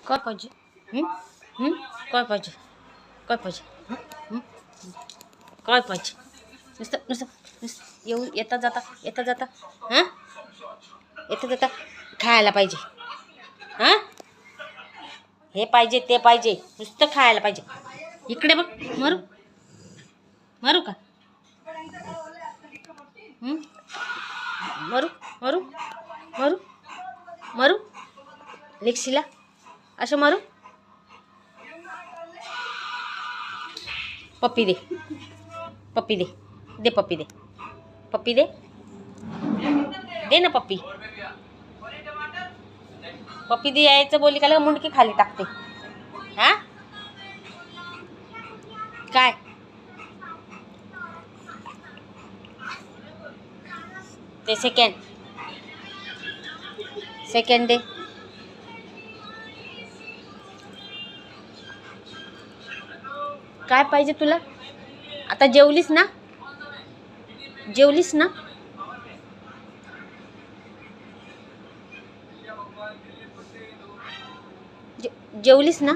काय पाहिजे? हं? हं? काय पाहिजे? काय पाहिजे? हं? काय पाहिजे? नुसतं नुसतं नुसतं येता जाता हां येता जाता खायला पाहिजे. हां हे पाहिजे ते पाहिजे नुसतं खायला पाहिजे. इकडे बघ. मारू मारू का? हं? मारू मारू मारू मारू लेक्सीला असं मारू. पप्पी दे पप्पी दे दे पप्पी दे पप्पी दे दे ना पप्पी. पप्पी दे यायचं बोली का मुंडकी खाली टाकते. हा काय ते सेकंड दे. काय पाहिजे तुला? आता जेवलीस ना? जेवलीस ना? जेवलीस ना?